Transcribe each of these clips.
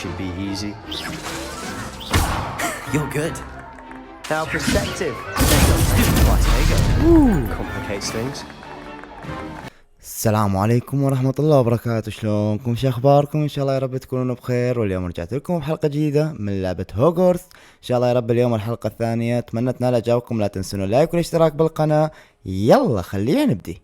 should be easy. You're good. Now perspective. Complicates things. السلام عليكم ورحمة الله وبركاته. شلونكم؟ شو اخباركم؟ ان شاء الله يا رب تكونون بخير. واليوم رجعت لكم بحلقة جديدة من لعبة هوجورتس. ان شاء الله يا رب اليوم الحلقة الثانية. اتمنى تنال اعجابكم، لا تنسون اللايك والاشتراك بالقناة. يلا خلينا نبدي.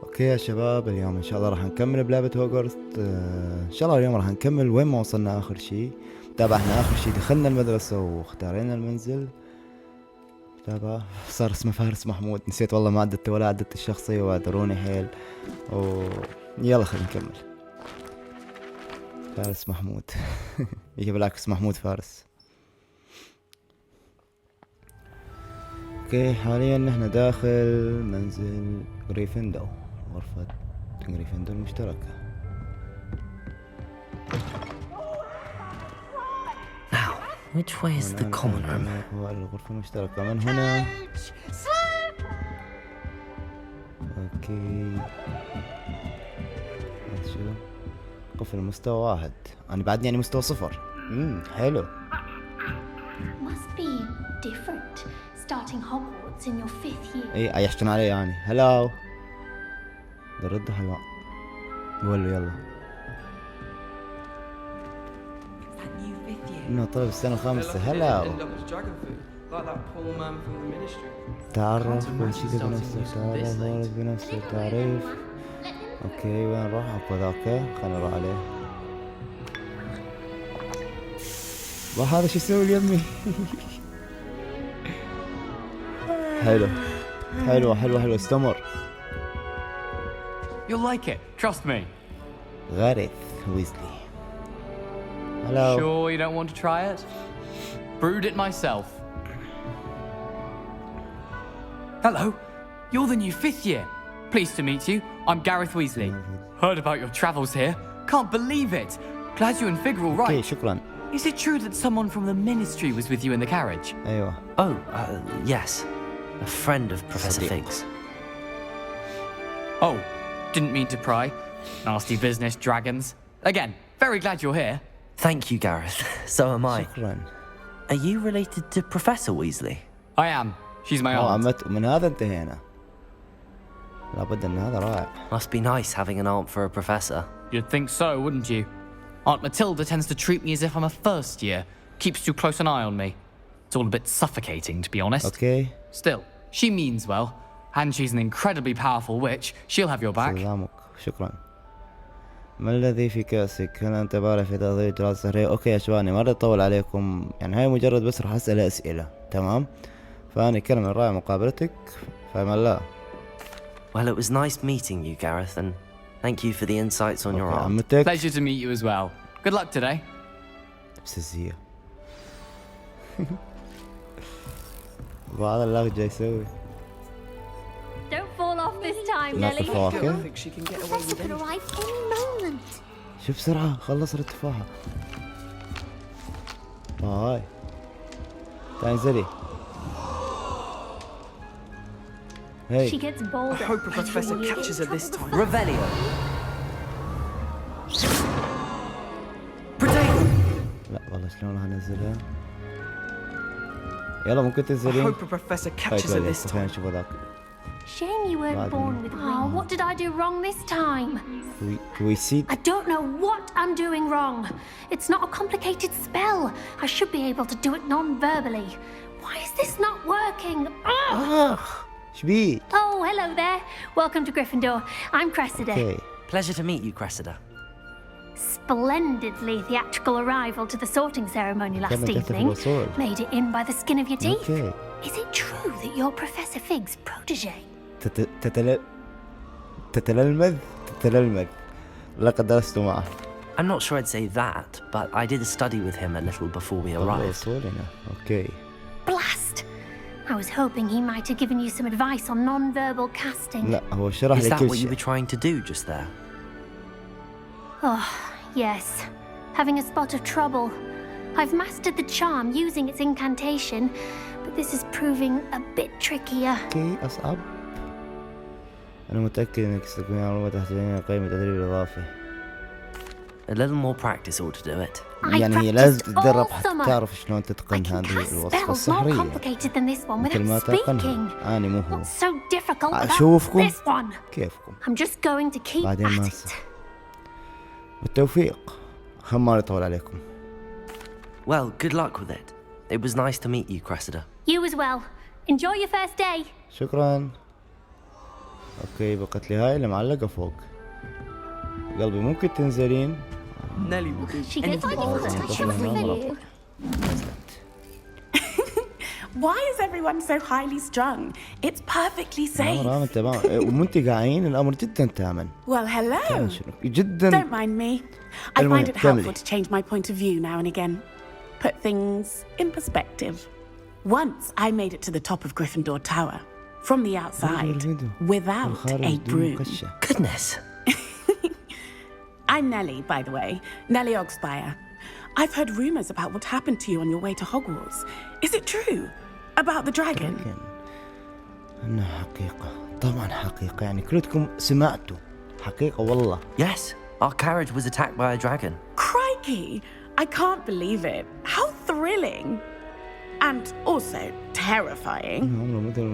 اوكي يا شباب، اليوم ان شاء الله راح نكمل بلعبة هوجورتس. ان شاء الله اليوم راح نكمل وين ما وصلنا اخر شيء. تابعنا اخر شيء، دخلنا المدرسة واختارينا المنزل. تابع صار اسمه فارس محمود، نسيت والله ما عدت ولا عدت الشخصية واعذروني حيل. يلا خلينا نكمل. فارس محمود يجي بالعكس محمود فارس. اوكي حاليا نحن داخل منزل غريفندو، غرفة غريفندو المشتركة. Now, which way is the common room? الغرفة المشتركة من هنا. اوكي شو قفل مستوى واحد، انا بعدني يعني مستوى صفر. حلو. Must be different starting Hogwarts in your 5th year. اي يحكون علي يعني هلاو برد حلوة. قول له يلا انه طلب السنة الخامسة. هلاو تعرف وشيد بنفسه، تعرف بنفسه، تعريف. اوكي وين راح؟ اكو ذاك، خلينا نروح عليه. وهذا شو يسوي اليمي؟ حلو حلو حلو حلو، استمر. You'll like it, trust me. غاريث ويزلي. Hello. Sure you don't want to try it? Brewed it myself. Hello, you're the new 5th year. Pleased to meet you. I'm Gareth Weasley. Heard about your travels here. Can't believe it. Glad you and Fig are all right. Okay, شكرا. Is it true that someone from the Ministry was with you in the carriage? أيوة. Oh, yes. A friend of Professor Fig's. Oh, didn't mean to pry. Nasty business, dragons. Again, very glad you're here. Thank you, Gareth. So am I. شكرا. Are you related to Professor Weasley? I am. She's my aunt. عمت من هذا انتهينا. لابد ان هذا رائع. Must be nice having an aunt for a professor. You'd think so, wouldn't you? Aunt Matilda tends to treat me as if I'm a first year. Keeps too close an eye on me. It's all a bit suffocating, to be honest. Okay. Still, she means well. And she's an incredibly powerful witch. She'll have your back. سلامك. شكرا. ما الذي في كأسك؟ هل أنت بارع في تحضير تراث السحريه؟ أوكي يا شباب، ما أطول عليكم، يعني هاي مجرد بس راح أسأل أسئلة، تمام؟ فأنا كلمة رائع مقابلتك، فما الله. Well, it was nice meeting you, Gareth, and thank you for the insights on your aunt. عمتك. Pleasure to meet you as well. Good luck today. بسزية. وهذا اللي جاي يسوي. Don't fall off this time, ناكل Lily. فواكه. Professor could arrive any moment. شوف بسرعة خلص التفاحة. هاي. تعال انزلي. She gets bolder. I hope a professor catches her this time. Revelio. Potato. لا والله شلون راح انزلها؟ يلا ممكن I تنزلين. hope a professor catches her this time. خلينا نشوف هذاك. Shame you weren't born with wings. Oh, what did I do wrong this time? We see. I don't know what I'm doing wrong. It's not a complicated spell. I should be able to do it non-verbally. Why is this not working? Ugh! شبيك؟ Oh, hello there. Welcome to Gryffindor. I'm Cressida. Okay. Pleasure to meet you, Cressida. Splendidly theatrical arrival to the sorting ceremony last evening. Made it in by the skin of your teeth. Okay. Is it true that you're Professor Fig's protege? تتلمذ لقد درست معه. I'm not sure I'd say that, but I did study with him a little before we arrived. Okay. Blast! I was hoping he might have given you some advice on non-verbal casting. لا هو شرح Is لي that كل what you شيء. were trying to do just there? Oh, yes. Having a spot of trouble. I've mastered the charm using its incantation, but this is proving a bit trickier. اوكي اصعب. انا متأكد انك ستكون معلومة تحتاجين قيمة تدريب اضافي. A little more practice ought to do it. يعني هي لازم تتدرب حتى تعرف شلون تتقن هذه الوصفة السحرية. مثل ما تقنها. أنا مو هو. أشوفكم كيفكم. بعدين ما أصح. بالتوفيق. خل ما نطول عليكم. Well, good luck with it. It was nice to meet you, Cressida. You as well. Enjoy your first day. شكرا. أوكي بقت لي هاي اللي معلقة فوق. قلبي ممكن تنزلين؟ Nelly will do. She gets Why is everyone so highly strung? It's perfectly safe. تمام تمام ومنتقعين الأمر جدا تامن. Well, hello. جدا. Don't mind me. I find it helpful to change my point of view now and again. Put things in perspective. Once I made it to the top of Gryffindor Tower from the outside without a broom. Goodness. I'm Nellie, by the way. Nellie Ogspire. I've heard rumours about what happened to you on your way to Hogwarts. Is it true? About the dragon? إنها حقيقة. طبعا حقيقة يعني كلكم سمعتوا. حقيقة والله. Yes, our carriage was attacked by a dragon. Crikey! I can't believe it. How thrilling! And also terrifying.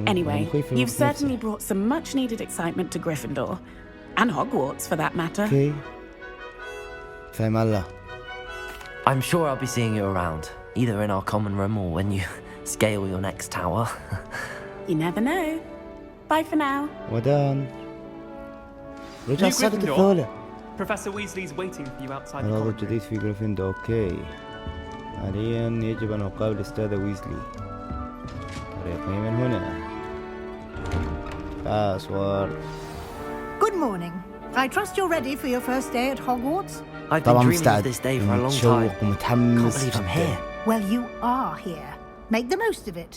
Anyway, you've certainly brought some much-needed excitement to Gryffindor. And Hogwarts, for that matter. Okay. فهم الله. I'm sure I'll be seeing you around, either in our common room or when you scale your next tower. You never know. Bye for now. ودان. رجع الصدق الثولة. Professor Weasley's waiting for you outside the الوضع corridor. الجديد في غريفندور. اوكي. حاليا يجب ان اقابل استاذة ويزلي. طريقي من هنا. باسورد. Good morning. I trust you're ready for your first day at Hogwarts. I've been dreaming of this day for a long time. Can't believe I'm here. Well, you are here. Make the most of it.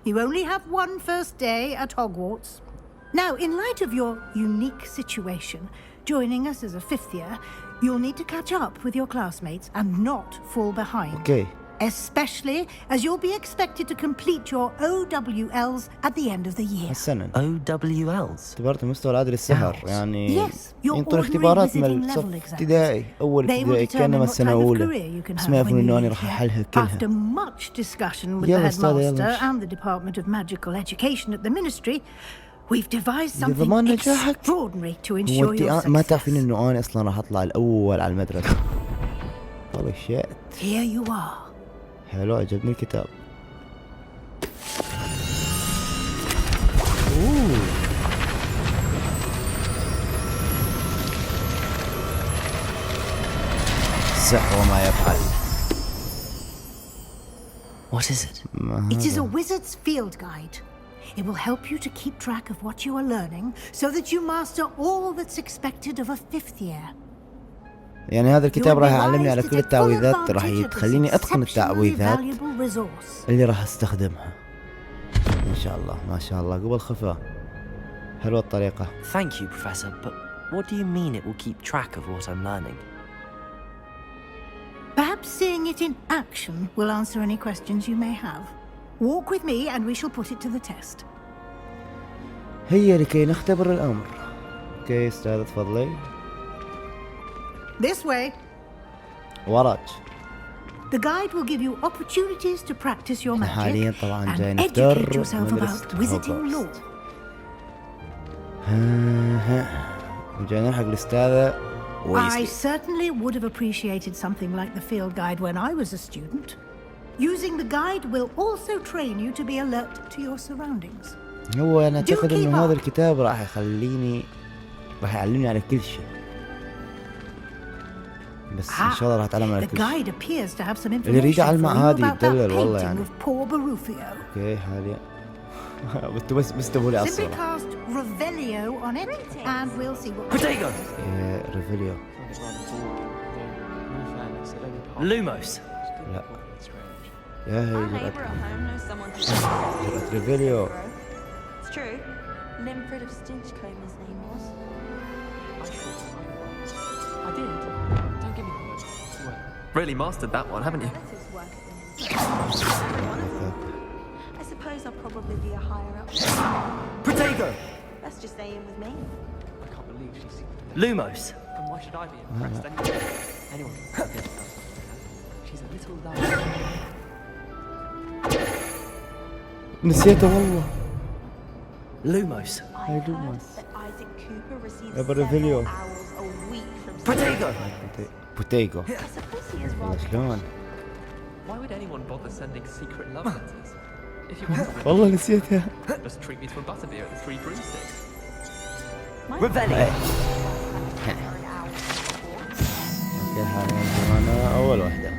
You only have one first day at Hogwarts. Now, in light of your unique situation, joining us as a fifth year, you'll need to catch up with your classmates and not fall behind. Okay. Especially as you'll be expected to complete your OWLs at the end of the year. حسنا. OWLs. اختبارات المستوى العادي للسحر يعني Yes, your ينطر ordinary اختبارات visiting من level صف exams. ابتدائي أول They will ابتدائي كأنما determine what السنة type of الأولى. career you can بس have ما when يعرفون you إنه أنا leave راح here. أحلها كلها. After much discussion with the يلا أستاذة، يلا headmaster نمشي. and the Department of Magical Education at the Ministry, we've devised إذا something ضمان نجاحك extraordinary to هو ensure your أنت ما success. تعرفين إنه أنا أصلا راح أطلع الأول على المدرسة. Holy shit. Here you are. حلو عجبني الكتاب. السحر وما يفعل. What is it? It is a wizard's field guide. It will help you to keep track of what you are learning so that you master all that's expected of a fifth year. يعني هذا الكتاب راح يعلمني على كل التعويذات، راح يخليني أتقن التعويذات اللي راح استخدمها. إن شاء الله ما شاء الله قبل خفاء. حلوة الطريقة. Thank you, Professor, but what do you mean it will keep track of what I'm learning? Perhaps seeing it in action will answer any questions you may have. Walk with me and we shall put it to the test. هيا لكي نختبر الأمر. اوكي استاذ تفضلي. This way. وراك. The guide will give you opportunities to practice your magic حاليا طبعا جاي and نختار educate yourself مدرسة about wizarding هوجورتس. lore. جاي نلحق الأستاذة I ويزلي. certainly would have appreciated something like the field guide when I was a student. Using the guide will also train you to be alert to your surroundings. هو أنا أعتقد إنه هذا الكتاب راح يعلمني على كل شيء. بس إن شاء الله راح أتعلم على كل شيء. The guide appears to have some اللي يريد information أعلم for you هذه about that يدلل والله يعني. painting of poor Barufio. اوكي حاليا. بس تبوا لي Simply الصورة. cast Revelio on it and we'll see what Protego! ريفيليو. Lumos. لا. يا هي Our جرأت. neighbour at home knows someone who's جرأت ريفيليو. It's true. Limford of Stinchcombe, his name was. I did. Don't get me wrong. Really mastered that one, haven't you? Relatives work at the Ministry. Every one of them. I suppose I'll probably be a higher up. Protego! Let's just stay in with me. I can't believe she's seen Lumos! And why should I be impressed anyway? Anyone can get her. She's a little loud. نسيته والله. Lumos! I heard that Isaac Cooper receives About a several video. hours a week from Protego! بوتيجو. I suppose he is والله rather. شلون؟ Why would anyone bother sending secret love letters? If you want to والله نسيتها. just treat me to a butterbeer at the Three Broomsticks. Revelio! اوكي حاليا معنا اول واحدة.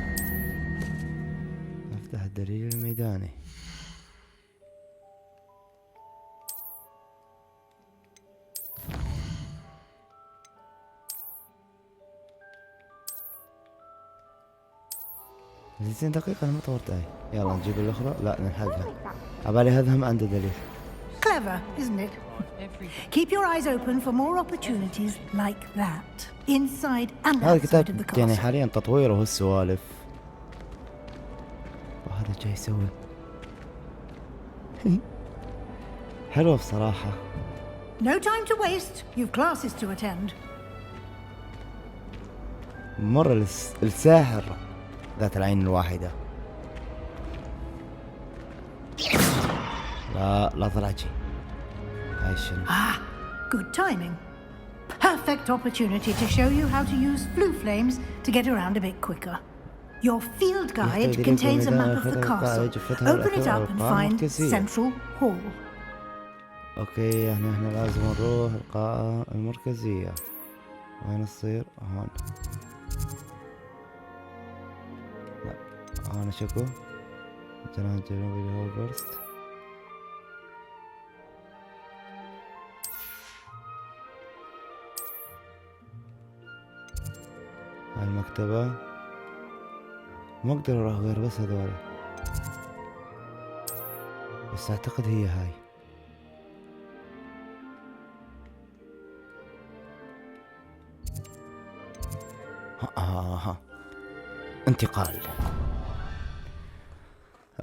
نفتح الدليل الميداني. زين دقيقة أنا ما طورت أي. يلا نجيب الأخرى. لا نلحقها. عبالي هذا هم عنده دليل. Clever, isn't it? Keep your eyes open for more opportunities like that, inside and هذا outside of the الكتاب يعني castle. حاليا تطويره والسوالف. وهذا جاي يسوي. حلو بصراحة. No time to waste. You've classes to attend. مرة الساحر ذات العين الواحدة. لا طلع شي. هاي شنو؟ Good timing. Perfect opportunity to show you how to use flue flames to get around a bit quicker. Your field guide contains a map of the castle. Open it up and find Central Hall. اوكي احنا لازم نروح القاعة المركزية. وين تصير؟ هون. لا هون شكو. الجناح الجنوبي لهوجورتس. هاي المكتبة. ما اقدر اروح غير بس هذول. بس اعتقد هي هاي. انتقال.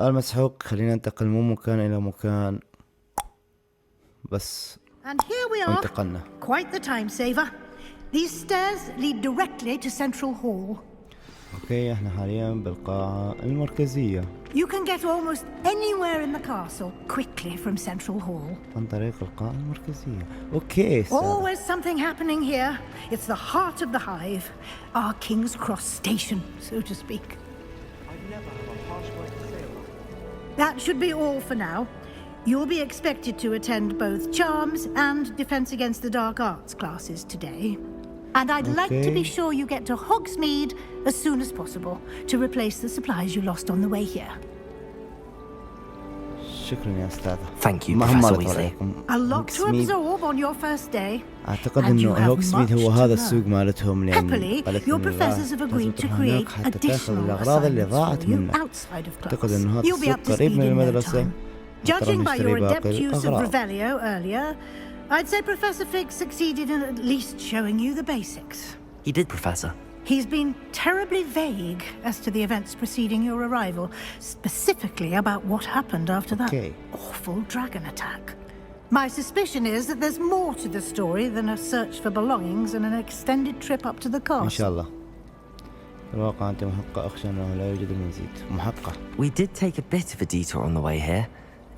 المسحوق. خلينا ننتقل من مكان إلى مكان. بس And here we are. انتقلنا. Quite the time saver. These stairs lead directly to Central Hall. اوكي احنا حاليا بالقاعة المركزية. You can get almost anywhere in the castle quickly from Central Hall. عن طريق القاعة المركزية. اوكي Always something happening here. It's the heart of the hive. Our King's Cross station, so to speak. That should be all for now. You'll be expected to attend both Charms and Defense Against the Dark Arts classes today. And I'd like to be sure you get to Hogsmeade as soon as possible to replace the supplies you lost on the way here. شكرا يا أستاذة. Thank you, ما هم Professor مرت Weasley. عليكم. A lot to هوكسميد. absorb on your first day. أعتقد and you إنه have هوكسميد much هو to هذا learn. السوق مالتهم لأن Happily, قالت your لي professors have لازم agreed to تروح هناك create حتى تاخذ additional الأغراض اللي assignments ضاعت for you منك. outside of أعتقد class. إنه هذا You'll be السوق up to قريب speed من in no المدرسة. time. ترى Judging by نشتري your adept باقي use of الأغراض. Revelio earlier, I'd say Professor Fig succeeded in at least showing you the basics. He did, Professor. He's been terribly vague as to the events preceding your arrival, specifically about what happened after that awful dragon attack. My suspicion is that there's more to the story than a search for belongings and an extended trip up to the إن castle. شاء الله. في الواقع أنت محقة. أخشى أنه لا يوجد المزيد. محقة. We did take a bit of a detour on the way here.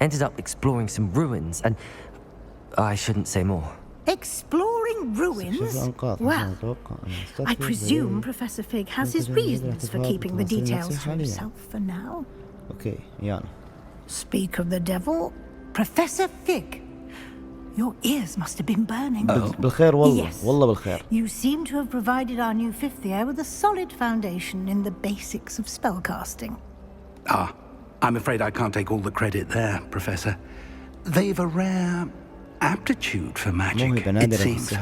Ended up exploring some ruins and... I shouldn't say more. Exploring ruins? Well, I presume Professor Fig has his reasons for keeping the details to himself for now. Okay, Yana. Speak of the devil, Professor Fig. Your ears must have been burning. بالخير والله. Yes. والله بالخير. You seem to have provided our new fifth year with a solid foundation in the basics of spellcasting. I'm afraid I can't take all the credit there, Professor. They've a rare aptitude for magic, it seems.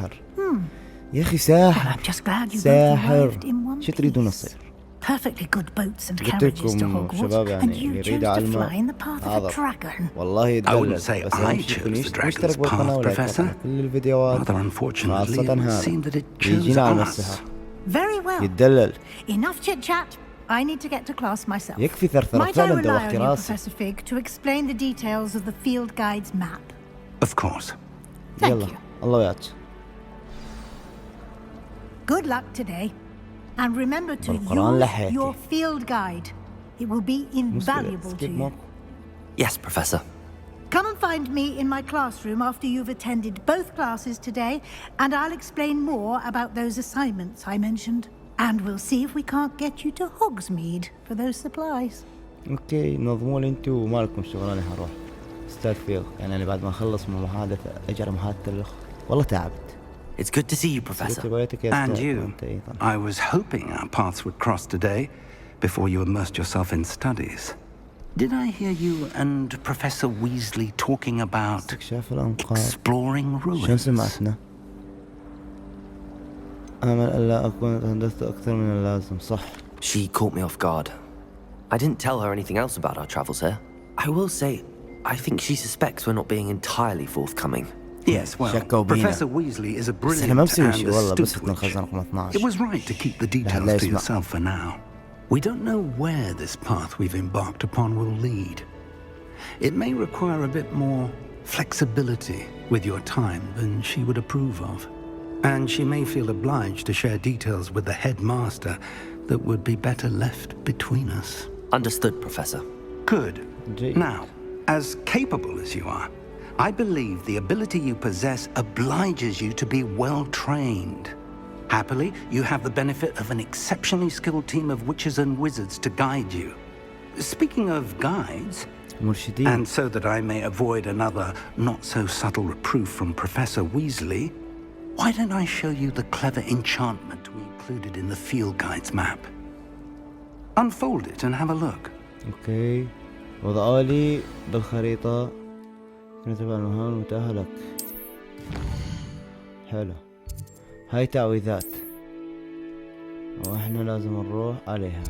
يا أخي ساحر. I'm just glad you both ساحر. arrived in one شو تريدون piece. نصير؟ Perfectly good boats and قلت carriages to لكم Hogwarts, شباب and يعني you chose يريد to علمه fly in the path of a هذا dragon. والله I يتدلل. wouldn't say بس I أهم شيء chose يكون the dragon's يشترك بالقناة path, ولا Professor. يتابع كل الفيديوهات. Rather unfortunately, خاصة it would هذا. seem that it chose يجينا على us. السحر. Very well. يتدلل. Enough chit-chat. I need to get to class myself. يكفي ثرثرة Might I فعلا rely on دوختي you, راسي. Professor Fig, to explain the details of the field guide's map? Of course. Thank يلا you. الله وياك. Good luck today. And remember to بالقرآن use لحيتي. your field guide. It will be invaluable to you. Yes, Professor. Come and find me in my classroom after you've attended both classes today, and I'll explain more about those assignments I mentioned. And we'll see if we can't get you to Hogsmeade for those supplies. اوكي نظموا لي انتوا ومالكم شغل. انا حروح استاذ فيغ، يعني انا بعد ما اخلص من المحادثة اجرى محادثة الاخ. والله تعبت. It's good to see you, Professor. And you. I was hoping our paths would cross today before you immersed yourself in studies. Did I hear you and Professor Weasley talking about exploring ruins? شو سمعتنا؟ أمل ألا أكون تحدثت أكثر من اللازم. صح. She caught me off guard. I didn't tell her anything else about our travels here. I will say, I think she suspects we're not being entirely forthcoming. Yes, well, Professor Weasley is a brilliant and astute witch. It was right to keep the details to yourself for now. We don't know where this path we've embarked upon will lead. It may require a bit more flexibility with your time than she would approve of. And she may feel obliged to share details with the headmaster that would be better left between us. Understood, Professor. Good. Now, as capable as you are, I believe the ability you possess obliges you to be well trained. Happily, you have the benefit of an exceptionally skilled team of witches and wizards to guide you. Speaking of guides, and so that I may avoid another not-so-subtle reproof from Professor Weasley, why don't I show you the clever enchantment we included in the field guide's map? Unfold it and have a look. اوكي. وضعوا لي بالخريطة نتبع المهام المتاحة لك. حلو. هاي تعويذات واحنا لازم نروح عليها.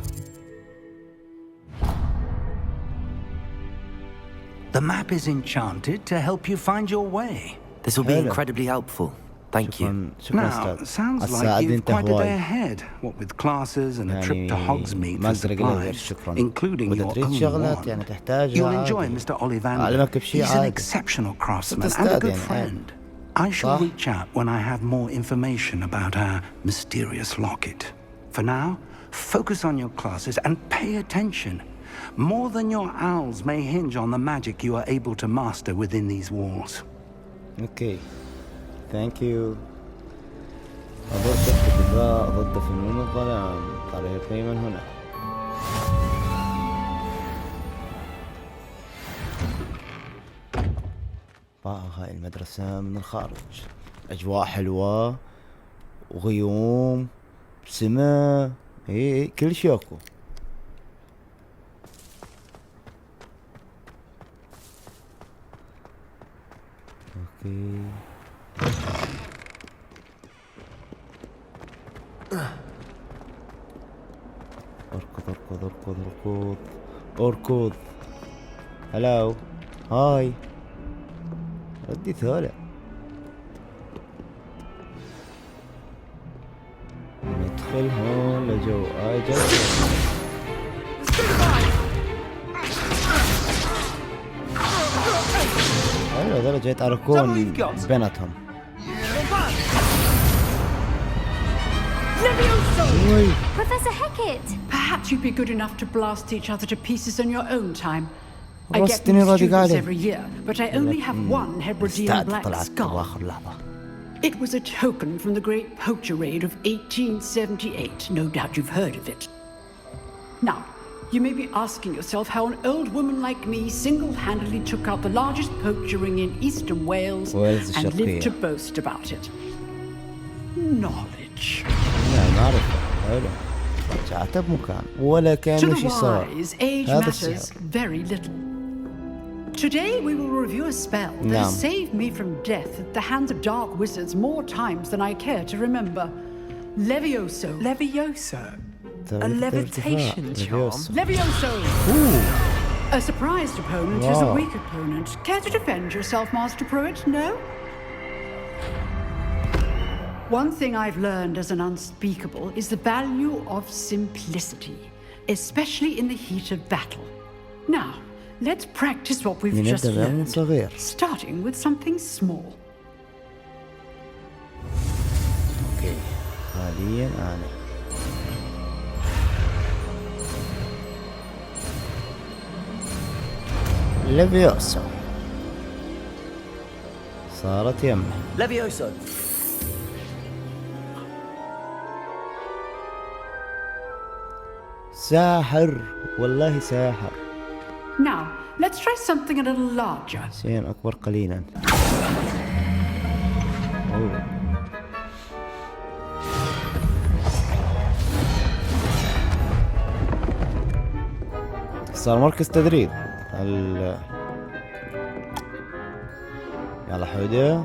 The map is enchanted to help you find your way. This will be incredibly helpful. Thank you. Now, sounds like you've quite a day ahead. What with classes and a trip to Hogsmeade for supplies, including your own wand. You'll enjoy Mr. Ollivander. He's an exceptional craftsman and a good friend. I shall reach out when I have more information about our mysterious locket. For now, focus on your classes and pay attention. More than your owls may hinge on the magic you are able to master within these walls. Okay. Thank you. أضد الدفاع ضد فنون الظلام. طريقي من هنا. هاي المدرسة من الخارج. أجواء حلوة وغيوم سماء. إيه كل شيء أكو. أوكي. اركض. هلاو. هاي. ردي ثالث. ندخل هون لجو. جو. حلو هذول جاي يتعاركون بيناتهم. Professor Hecat! Perhaps you'd be good enough to blast each other to pieces on your own time. I get رستني new راضي students قاعدة. every year, but I only have one Hebridean black skull. It was a token from the Great Poacher Raid of 1878. No doubt you've heard of it. Now, you may be asking yourself how an old woman like me single-handedly took out the largest poacher ring in eastern Wales and lived to boast about it. Knowledge. لا ما أعرفه. حلو. رجعته بمكان ولا كان وش صار. هذا matters very little. Today we will review a spell that has saved me from death at the hands of dark wizards more times than I care to remember. Levioso. Levioso? A levitation charm? Levioso! Ooh. A surprised opponent is a weak opponent. Care to defend yourself, Master Pruitt? No? One thing I've learned as an unspeakable is the value of simplicity. especially in the heat of battle. Now, let's practice what we've من just يبدأ من learned, صغير. starting with something small. اوكي حاليا انا ليفيوسو صارت يمه. Levioso. ساحر والله ساحر. Now, let's try something a little larger. شيء أكبر قليلا. أوه. صار مركز تدريب. يلا حودة.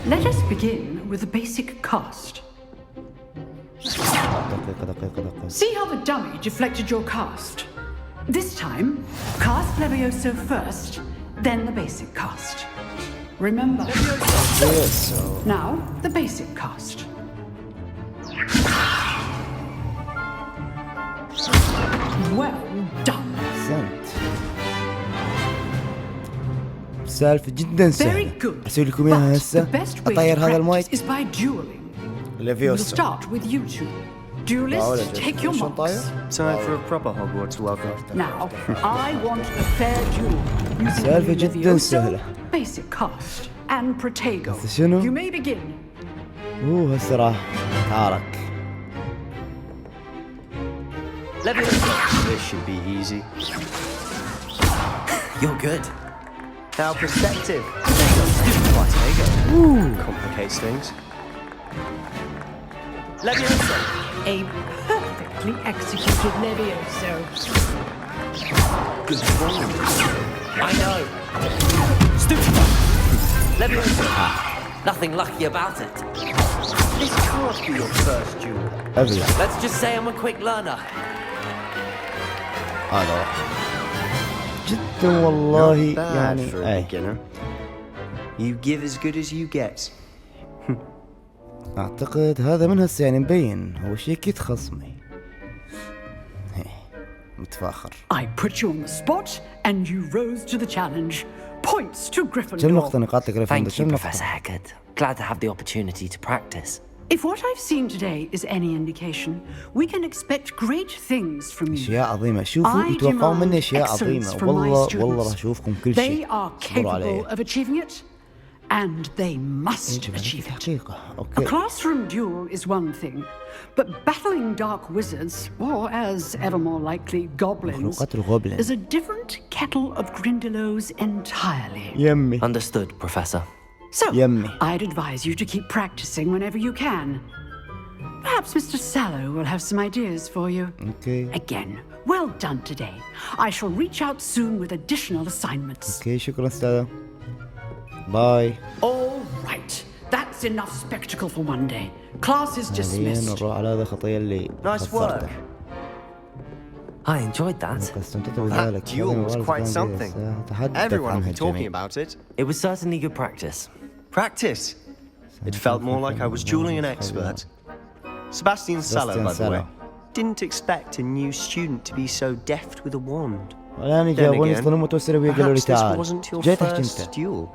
Let us begin with the basic cast. دقيقة. See how the dummy deflected your cast? This time, cast Levioso first, then the basic cast. Remember. Levioso. Now, the basic cast. Well done. أحسنت. سالفة جدا سهلة. أسوي لكم إياها هسه. أطير هذا المايك. Is by dueling. We'll ليفيوسو. start with you two. Duelists, take your marks. Time for a proper Hogwarts welcome. Now, I want a fair duel using سالفة جدا Levioso, سهلة. basic cast, and Protego. بس شنو؟ You may begin. هسه راح نتعارك. This should be easy. You're good. Now perspective. Complicates things. Levioso. A perfectly executed Levioso. Good one. I know. Stupid. Levioso. Nothing lucky about it. This can't be your first duel. أبيض. Let's just say I'm a quick learner. هذا جدا والله Not bad يعني for a أي. beginner. You give as good as you get. أعتقد هذا من هسه يعني مبين هو شيء أكيد خصمي. متفاخر. I put you on the spot and you rose to the challenge. Points to Gryffindor. كم نقطة نقاط جريفندور؟ Thank you, Professor Haggard. Glad to have the opportunity to practice. If what I've seen today is any indication, we can expect great things from you. أشياء عظيمة. شوفوا I يتوقعون مني demand أشياء excellence عظيمة. from my والله راح students. أشوفكم كل They شيء. are اصبروا علي. capable of achieving it, and they must يجب أن achieve it. حقيقة. A أوكي. classroom duel is one thing, but battling dark wizards, or as ever more likely, goblins, مخلوقات الغوبلين. is a different kettle of Grindylows entirely. يمي. Understood, Professor. So, Yummy. I'd advise you to keep practicing whenever you can. Perhaps Mr. Sallow will have some ideas for you. أوكي. Again, well done today. I shall reach out soon with additional assignments. أوكي شكرا أستاذة. باي. All right. That's enough spectacle for one day. Class is حاليا dismissed. نروح على هذا الخطية اللي Nice خسرته. work. I enjoyed that. استمتعت That بذلك. duel was quite something. Everyone will be talking about it. It was certainly good practice. Practice. It felt more like I was dueling an expert. Sebastian Sallow, by the way. Didn't expect a new student to be so deft with a wand. الآن Then جابوني again, يصطنون متوسرة ويا قالوا لي perhaps this تعال. wasn't your جاي تحكي first أنت. duel.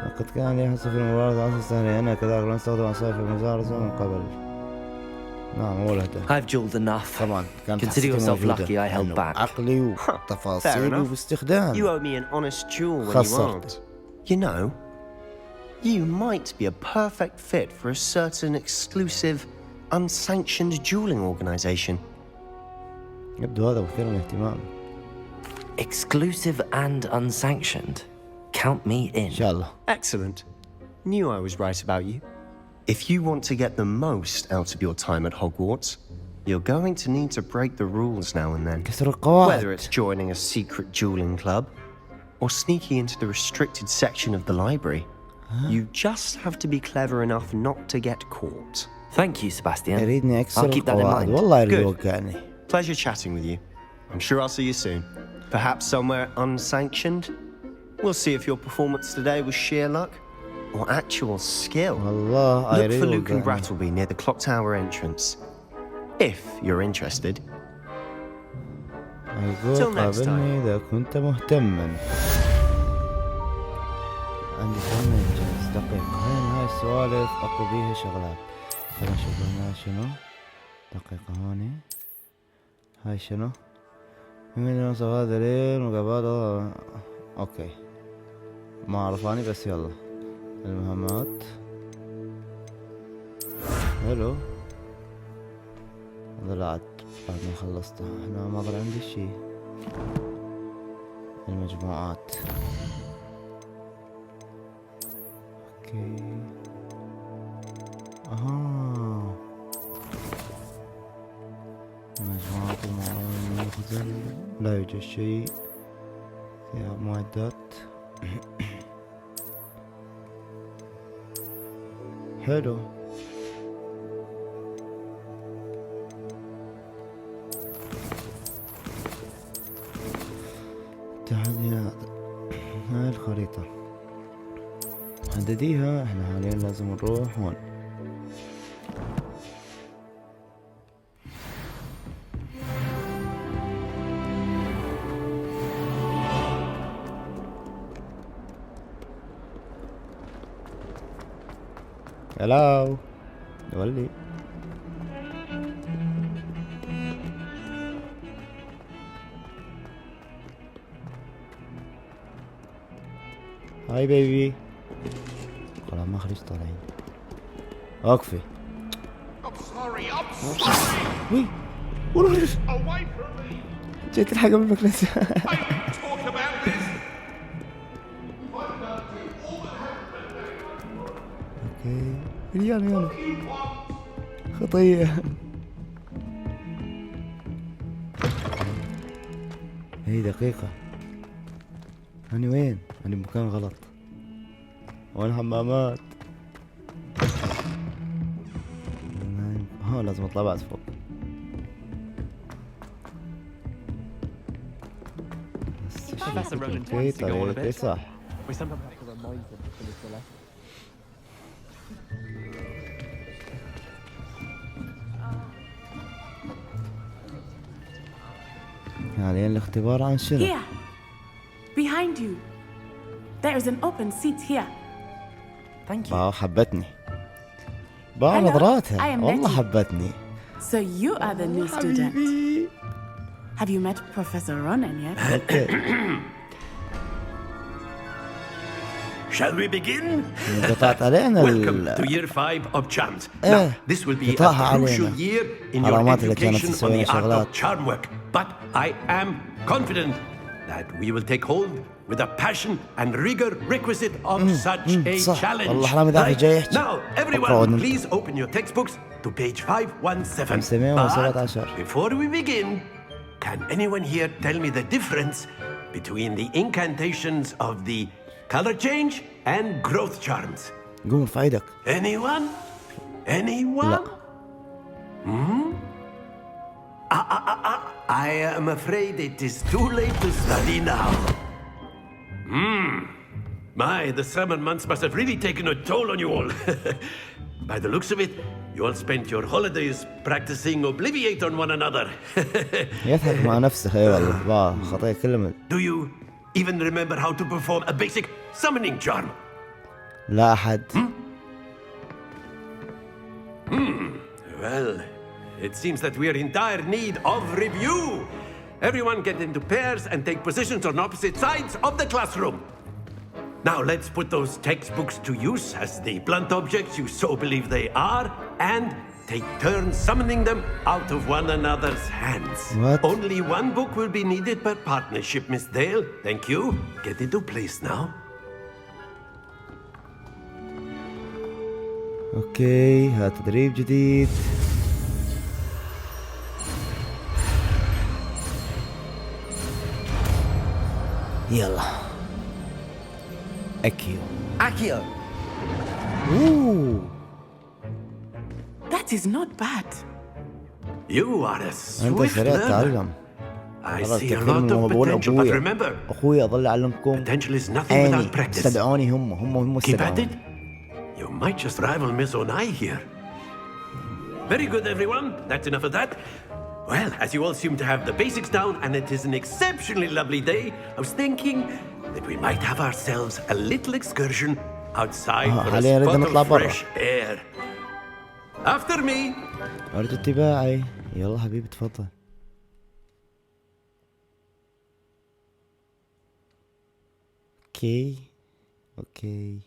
لقد كان لي حصة في المباراة عصر السهرية. أنا كذلك لن أستخدم عصاي في المزارسة من قبل. نعم أول هدف. I've dueled enough. طبعا كانت Consider حصتي yourself موجودة. lucky I held لأنه back. عقلي Fair وتفاصيلي enough. واستخدام. You owe me an honest duel when you خسرت. aren't. You know, you might be a perfect fit for a certain exclusive, unsanctioned dueling organization. يبدو هذا مثير للاهتمام. Exclusive and unsanctioned. Count me in. إن شاء الله. Excellent. Knew I was right about you. If you want to get the most out of your time at Hogwarts, you're going to need to break the rules now and then. كسر القواعد. Whether it's joining a secret dueling club or sneaking into the restricted section of the library, you just have to be clever enough not to get caught. Thank you, Sebastian. يريدني أكسر I'll keep that in القواعد. mind. والله يريد Good. يوقعني. Pleasure chatting with you. I'm sure I'll see you soon. Perhaps somewhere unsanctioned? We'll see if your performance today was sheer luck or actual skill. والله Look يريد for Luke and يوقعني. Brattleby near the clock tower entrance. if you're interested. أقول قابلني إذا كنت مهتما. عندي ثمن إنجاز. دقيقة، هاي السوالف أكو بيها شغلات. خلينا نشوف هنا شنو. دقيقة هوني. هاي شنو؟ من نوصف هذا ليل مقابلة. أوكي. ما أعرف أني بس يلا. المهمات. حلو. ضلعت بعد ما خلصته. هنا ما ضل عندي شي. المجموعات. اوكي. اها. مجموعات المخزن. لا يوجد شيء. ثياب معدات. حلو. تحديات. هاي الخريطة حدديها. احنا حاليا لازم نروح هون. هلاو يولي. هاي بيبي. خلاص ما خليش طالعين. وقفي. وي والله جيت الحق منك لسه. اوكي يلا خطية. هي دقيقة. أنا وين؟ أنا بمكان غلط. وين حمامات؟ ها لازم أطلع بعد فوق. اوكي طريقي صح. حاليا الاختبار عن شنو؟ Here, behind you. There is an open seat here. Thank you. حبتني. نظراتها والله حبتني. So you are the new student. Have you met Professor Ronan yet? Shall we begin? Welcome to year 5 of charms. Now, this will be a crucial year in your education on the art of charm work. But I am confident that we will take hold with the passion and rigor requisite of such a challenge. Right? Now, everyone, please open your textbooks to page 517. But before we begin, can anyone here tell me the difference between the incantations of the color change and growth charms? قوم في ايدك. Anyone? Anyone? I am afraid it is too late to study now. My, the summer months must have really taken a toll on you all. By the looks of it, you all spent your holidays practicing Obliviate on one another. يضحك مع نفسه. اي والله خطية كلمة. Do you even remember how to perform a basic summoning charm? لا أحد. Well, it seems that we are in dire need of review. Everyone get into pairs and take positions on opposite sides of the classroom. Now let's put those textbooks to use as the blunt objects you so believe they are, and take turns summoning them out of one another's hands. What? Only one book will be needed per partnership, Miss Dale. Thank you. Get into place now. اوكي هذا تدريب جديد. يلا Akio. Ooh. That is not bad. You are a swift learner. I see a lot of potential, but remember, أخوي أظل أعلمكم. potential is nothing without practice. استدعوني هم Keep at استدعوني. it. You might just rival Miss Onai here. Very good, everyone. That's enough of that. Well, as you all seem to have the basics down, and it is an exceptionally lovely day, I was thinking that we might have ourselves a little excursion outside for a spot of fresh air. After me. أرجو اتباعي. يلا حبيبي تفضل. اوكي.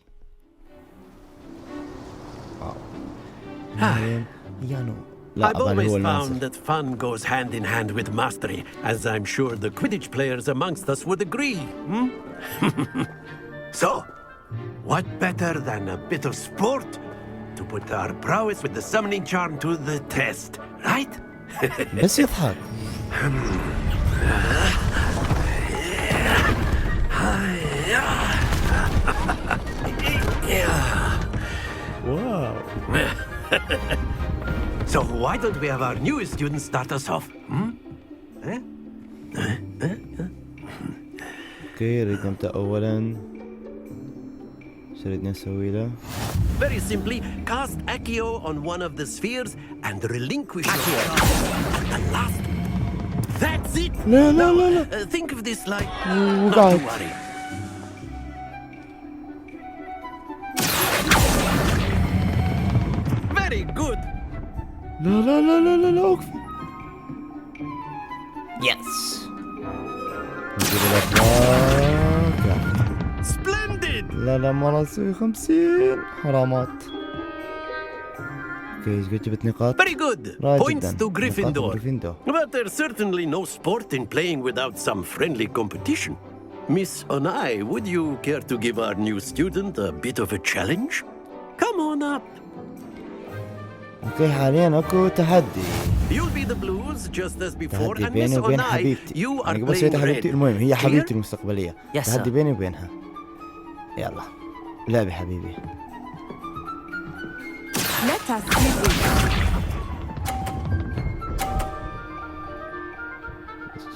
I've always found that fun goes hand in hand with mastery, as I'm sure the Quidditch players amongst us would agree. So, what better than a bit of sport to put our prowess with the summoning charm to the test, right? بس يضحك. Wow. So why don't we have our newest student start us off? اوكي نبدأ أولا. شو بدنا نسوي له؟ Very simply, cast Accio on one of the spheres and relinquish your at the last. That's it. No. Think of this like not to worry. Very good. لا اوقفي. Yes. Splendid. لا مرة اسوي 50 حرامات. اوكي ايش قد جبت نقاط؟ Very good. Points to Gryffindor. But there's certainly no sport in playing without some friendly competition. Miss Onai, would you care to give our new student a bit of a challenge? Come on up. اوكي حاليا اكو تحدي. You'll be the blues just as before, تحدي and Miss بيني وبين Onai, حبيبتي. you are أنا قبل playing سويت حبيبتي. red. المهم هي حبيبتي Clear? المستقبلية. Yes, تحدي sir. بيني وبينها. يلا لعبي حبيبي. Let us see this.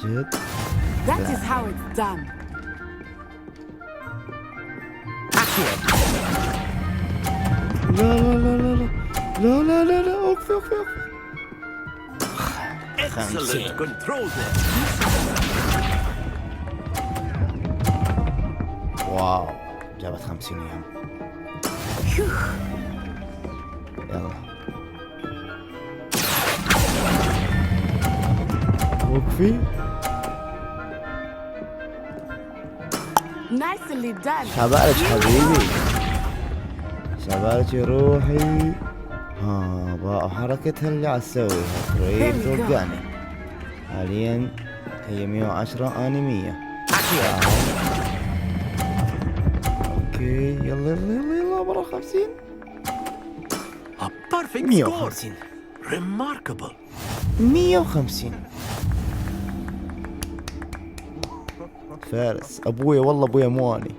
جد. That is how it's done. لا اوقفي. Excellent control there. واو جابت 50 يوم. يلا وقفي. Nicely done. شبالك حبيبي. شبالك روحي. بقى حركتها اللي عالسويها تريد توقعني. حاليا هي 110 أنا 100. اوكي يلا برا 50. A perfect 150. score. Remarkable. 150. فارس ابويا والله ابويا مواني.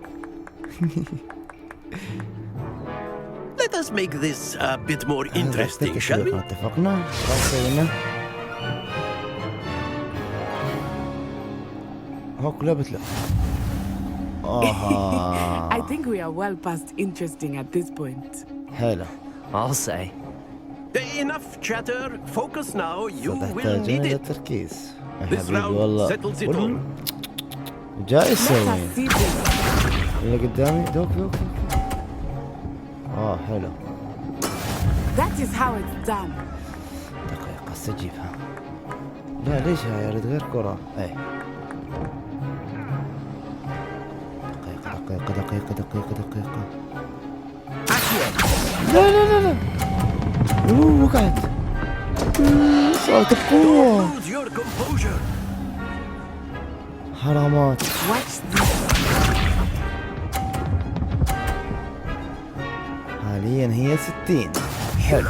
Let us make this a bit more interesting, shall we? اتفقنا. سوينا. هوك لعبت له. I think we are well past interesting at this point. حلو. I'll say. Enough chatter. Focus now. You will تحتاجون need إلى it. التركيز. This round settles it all. جاي Let يسوي. us see this. اللي قدامي دوك. حلو. That is how it's done. دقيقة استجيبها. لا ليش هاي اريد غير كرة. ايه. دقيقة. لا. وقعت. صارت بقوة. Lose your composure. حرامات. حاليا هي 60. حلو.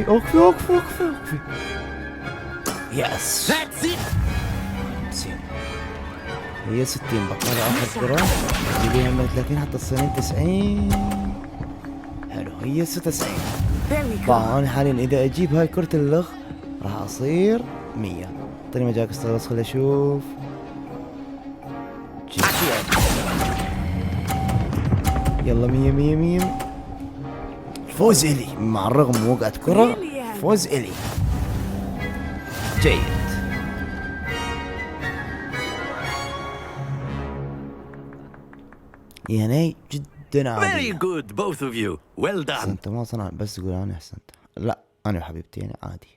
اوقفي. يس. That's it. 50. هي 60 بقى اخر كرة. تجيبيها من 30 حتى تصيرين 90. حلو هي 96. طبعا انا حاليا اذا اجيب هاي كرة اللغ راح اصير 100. اعطيني مجاك استغرس خلي اشوف. يلا 100 100 100. فوز إلي مع الرغم من وقعة كرة. فوز إلي جيد. يعني جدا عادي. Very good both of you. Well done. أنت ما صنع بس تقول أنا أحسنت. لا أنا وحبيبتي يعني عادي.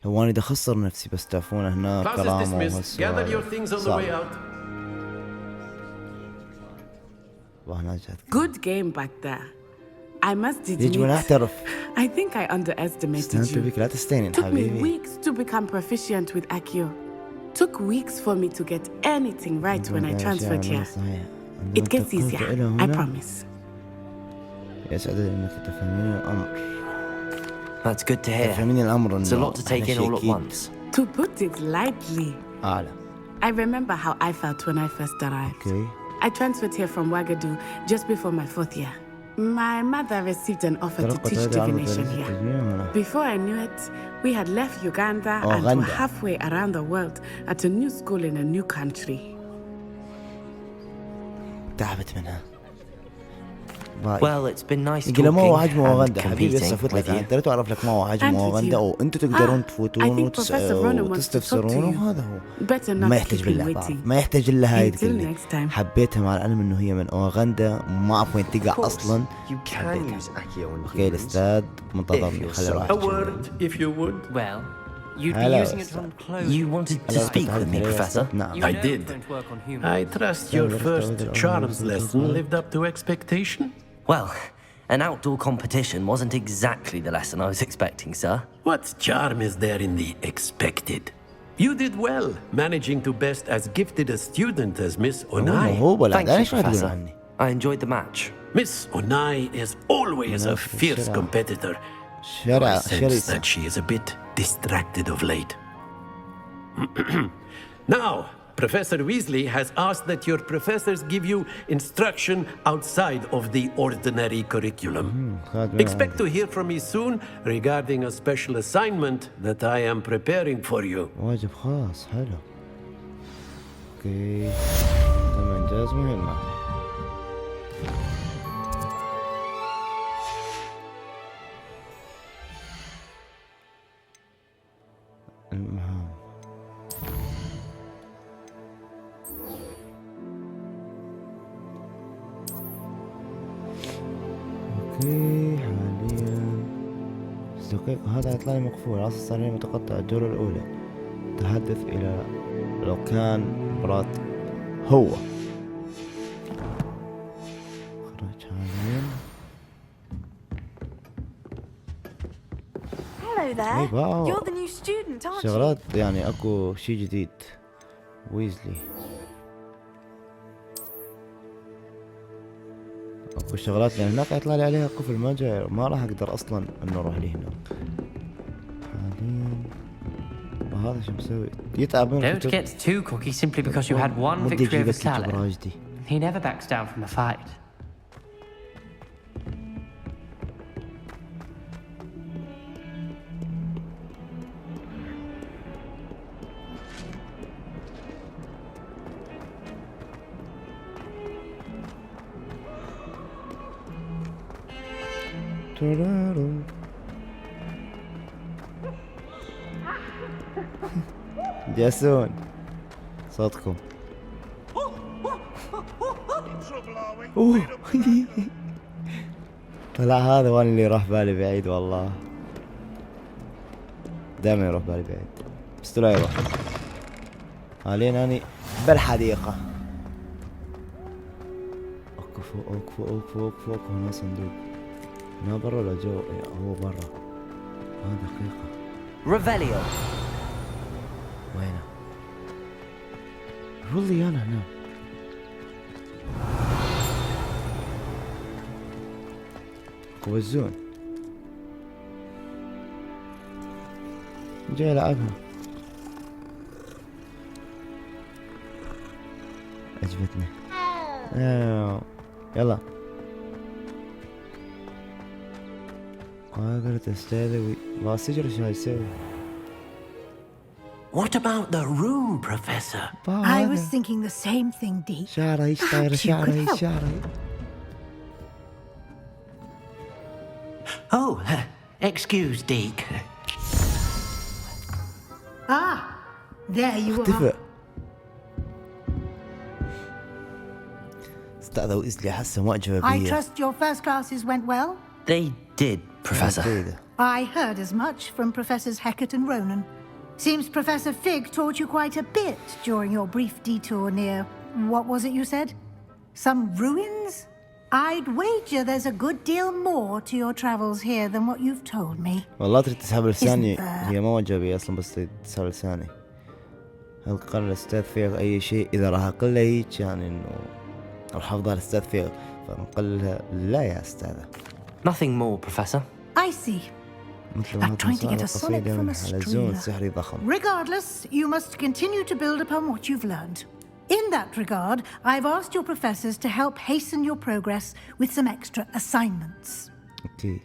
هو أنا إذا خسر نفسي بس تعرفون هنا كرامة وهالسوالف. Good game back there. I must يجب أن أعترف. I think I underestimated استنت you. بك لا تستهين Took me حبيبي. weeks to become proficient with Accio. Took weeks for me to get anything right when I transferred here. It gets easier, I promise. يسعدني أنك تفهمين الأمر. That's good to hear. تفهمين الأمر. It's a lot to take in all at once. To put it lightly. أعلى. I remember how I felt when I first arrived. Okay. I transferred here from Wagadu just before my 4th year. My mother received an offer to teach divination here. Before I knew it, we had left Uganda and were halfway around the world at a new school in a new country. تعبت منها. Well, it's been nice يقول ما هو talking حجم اوغندا and حبيبي. competing صفت لك with you. انت لا تعرف لك ما هو حجم اوغندا وانتم تقدرون تفوتون وتستفسرون وهذا هو. ما يحتاج بالله ما يحتاج الا هاي تقول لي حبيتها مع العلم انه هي من اوغندا وما اعرف وين تقع اصلا. اوكي الاستاذ منتظرني خلي اروح. A word if you would. Well, you'd be using it on clothes. You wanted to speak with me, Professor? I did. I trust your first charms lesson lived up to expectation. Well, an outdoor competition wasn't exactly the lesson I was expecting, sir. What charm is there in the expected? You did well, managing to best as gifted a student as Miss Onai. Thank you, Professor. I enjoyed the match. Miss Onai is always a fierce competitor. I sense that she is a bit distracted of late. Now, Professor Weasley has asked that your professors give you instruction outside of the ordinary curriculum. Expect to hear from me soon regarding a special assignment that I am preparing for you. واجب خاص حلو. اوكي تم انجاز مهمة. المهام. اوكي حاليا دقيقة هذا يطلع لي مقفول. العصر السحريه متقطع. الجولة الأولى تحدث إلى لو كان برات هو خرج حاليا. Hello there. You're the new student, aren't you? شغلات يعني اكو شيء جديد. ويزلي اكو شغلات لان هناك يطلع لي عليها قفل ما راح اقدر اصلا انه اروح لي هناك حاليا. وهذا شو مسوي يتعب من Don't get too cocky simply because you had one victory over Salah. He never backs down from a fight. جاسون صوتكم. طلع هذا وانا اللي راح بالي بعيد والله. دائما يروح بالي بعيد بس لا يروح. حاليا اني بالحديقة. اكو فوق هنا صندوق. هنا برا ولا جو؟ هو برا. دقيقة. ريفيليو. وينه؟ والله انا هنا. وزون جاي العبها. عجبتني. يلا قادرة تستهدي باسجر. شو يسوي؟ What about the room, Professor? I was thinking the same thing, Deke. Oh, excuse, Deke. Ah, there you are. استاذ ويزلي حسه معجبة I بي. trust your first classes went well? They did, Professor. I heard as much from Professors Hecat and Ronan. Seems Professor Fig taught you quite a bit during your brief detour near, what was it you said? Some ruins? I'd wager there's a good deal more to your travels here than what you've told me. والله تريد تسحب لساني. هي ما معجبة بي أصلا بس تريد تسحب لساني. هل قال الأستاذ فيغ أي شيء؟ إذا راح أقول له هيك يعني إنه راح أفضل الأستاذ فيغ فنقول لها لا يا أستاذة. Nothing more, Professor. I see. I'm trying to get a sonnet from a streamer. Regardless, you must continue to build upon what you've learned. In that regard, I've asked your professors to help hasten your progress with some extra assignments. Okay.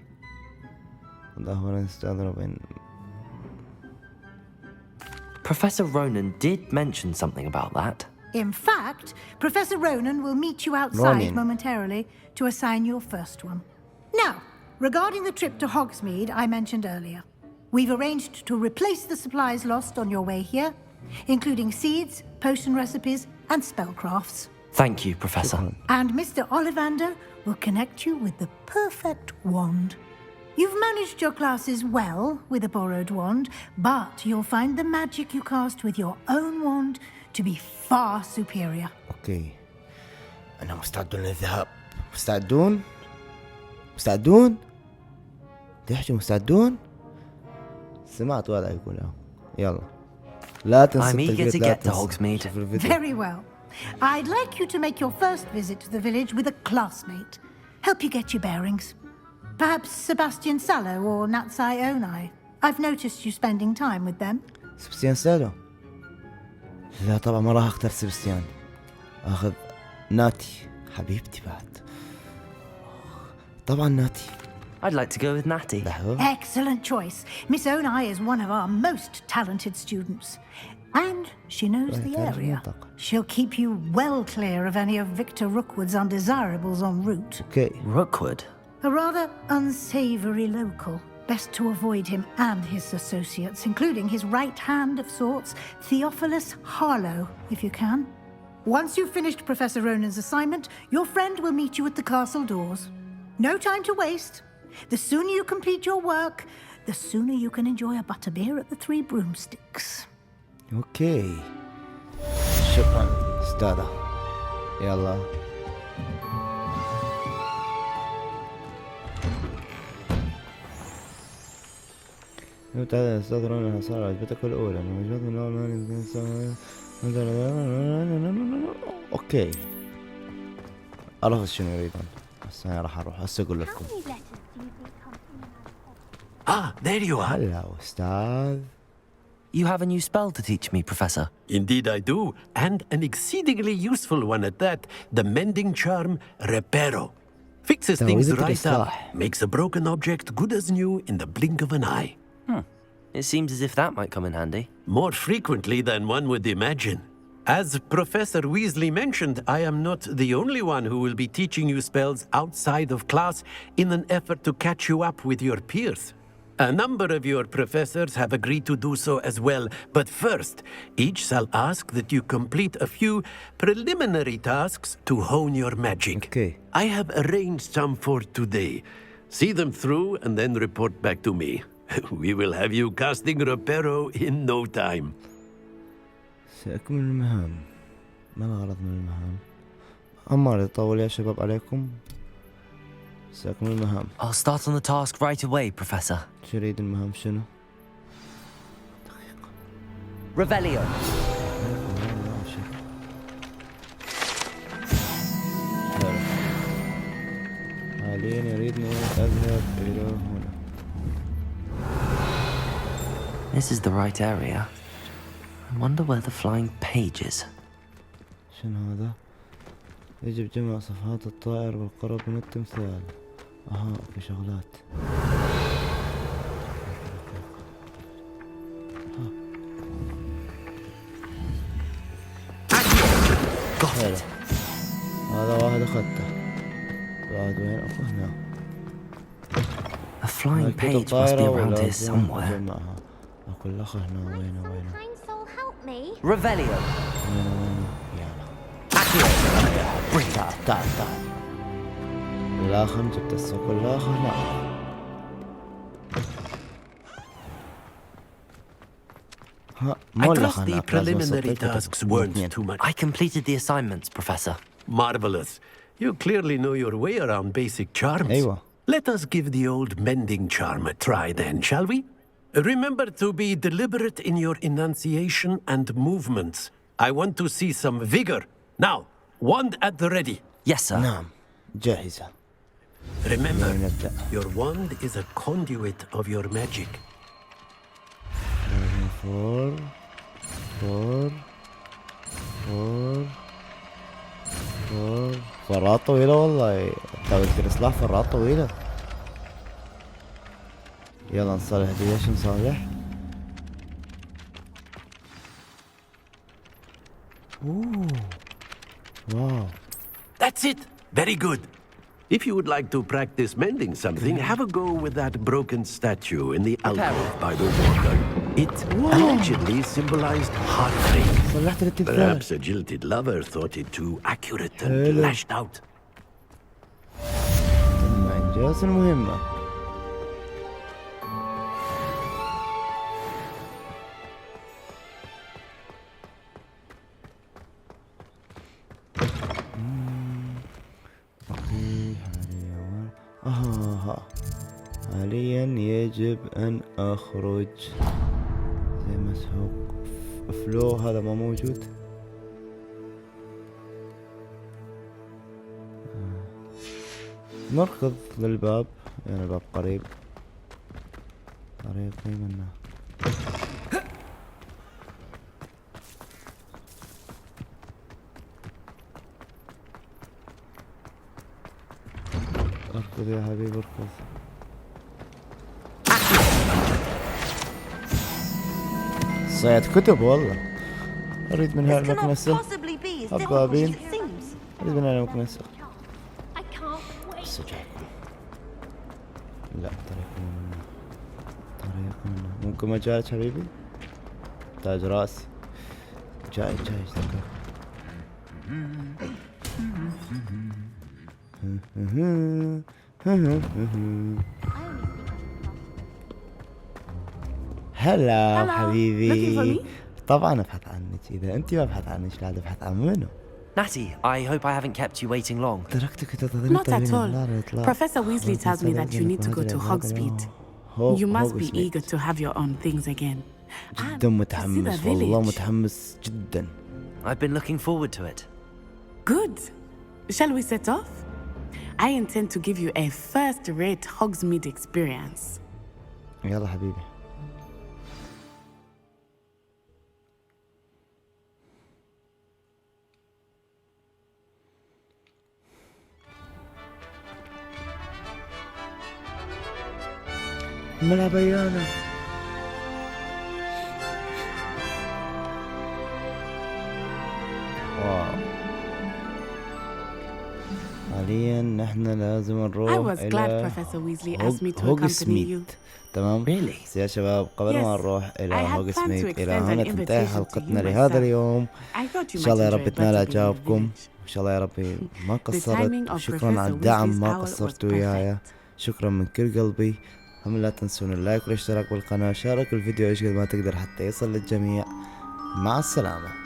Professor Ronan did mention something about that. In fact, Professor Ronan will meet you outside momentarily to assign your first one. Now, regarding the trip to Hogsmeade I mentioned earlier, we've arranged to replace the supplies lost on your way here, including seeds, potion recipes, and spellcrafts. Thank you, Professor. And Mr. Ollivander will connect you with the perfect wand. You've managed your classes well with a borrowed wand, but you'll find the magic you cast with your own wand to be far superior. Okay. أنا مستعد للذهاب. مستعدون؟ مستعدون؟ تحكي مستعدون؟ سمعت ولا يقول يلا. لا تنسى. I'm eager to get to Hogsmeade. Very well. I'd like you to make your first visit to the village with a classmate. Help you get your bearings. Perhaps Sebastian Sallow or Natsai Onai. I've noticed you spending time with them. سبستيان سالو؟ لا طبعا ما راح اختار سبستيان. اخذ ناتي حبيبتي بعد. طبعا ناتي. I'd like to go with Natty. Excellent choice. Miss Onai is one of our most talented students. And she knows the area. She'll keep you well clear of any of Victor Rookwood's undesirables en route. Okay. Rookwood? A rather unsavory local. Best to avoid him and his associates, including his right hand of sorts, Theophilus Harlow, if you can. Once you've finished Professor Ronan's assignment, your friend will meet you at the castle doors. No time to waste. The sooner you complete your work, the sooner you can enjoy a butterbeer at the Three Broomsticks. Okay. شكرا استاذة. يلا. استاذ رونان صار عجبتك الأولى. اوكي. عرفت شنو يريدون. بس أنا راح أروح هسه أقول لكم. Ah, there you are. Hello, Ustad. You have a new spell to teach me, Professor. Indeed I do, and an exceedingly useful one at that. The mending charm, Reparo. Fixes things right up, makes a broken object good as new in the blink of an eye. It seems as if that might come in handy. More frequently than one would imagine. As Professor Weasley mentioned, I am not the only one who will be teaching you spells outside of class in an effort to catch you up with your peers. A number of your professors have agreed to do so as well, but first, each shall ask that you complete a few preliminary tasks to hone your magic. Okay. I have arranged some for today. See them through and then report back to me. We will have you casting Reparo in no time. سأكمل المهام. ما الغرض من المهام؟ أما طول يا شباب عليكم. سأكمل المهام. I'll start on the task right away, Professor. شو يريد المهام شنو؟ Revelio. حاليا يريدني أذهب إلى هنا. This is the right area. I wonder where the flying page is. شنو هذا؟ يجب جمع صفحات الطائر بالقرب من التمثال. في شغلات. Got it. هذا واحد أخذته. واحد وين أخو هنا. A flying page must be around here somewhere. أقول الأخ هنا وين. Revelio. تعال. الآخر جبت السوق الآخر لا. I trust the preliminary tasks weren't too much. I completed the assignments, Professor. Marvelous. You clearly know your way around basic charms. أيوة. Let us give the old mending charm a try then, shall we? Remember to be deliberate in your enunciation and movements. I want to see some vigor. Now, wand at the ready. Yes, sir. نعم جاهزة. Remember, your wand is a conduit of your magic. فور فرات طويلة والله. تاخذ سلاح فرات طويلة. يلا نصلح دي. ايش نصلح؟ اوه واو. That's it. Very good. If you would like to practice mending something, have a go with that broken statue in the alcove by the water. It allegedly symbolized heartbreak. Perhaps a jilted lover thought it too accurate and lashed out. إنجاز المهمة. حاليا يجب أن أخرج. زي مسحوق فلو هذا ما موجود. نركض للباب يعني الباب قريب. طريقي منه. اركض يا حبيبي اركض. صيد كتب والله. اريد منها المكنسة. أبابين. اريد منها المكنسة. لا طريق منه. ممكن مجالك حبيبي. تاج راسي. جاي هلا حبيبي. طبعا ابحث عنك. اذا انت ما ابحث عنك لا ابحث عن منو. Natty, I hope I haven't kept you waiting long. Not at all. Professor Weasley tells me that you need to go to Hogsmeade. You must be eager to have your own things again. جدا متحمس والله متحمس جدا. I've been looking forward to it. Good. Shall we set off? I intend to give you a first-rate Hogsmeade experience. يلا حبيبي. ملعب ايانا. واو. حاليا نحن لازم نروح إلى هوجسميد. تمام. بس يا شباب قبل ما نروح إلى هوجسميد إلى هنا تنتهي حلقتنا لهذا اليوم. إن شاء الله يا رب تنال إعجابكم. إن شاء الله يا ربي ما قصرت. شكرا على الدعم ما قصرتوا وياي. شكرا من كل قلبي. هم لا تنسون اللايك والاشتراك بالقناة. شارك الفيديو ايش قد ما تقدر حتى يصل للجميع. مع السلامة.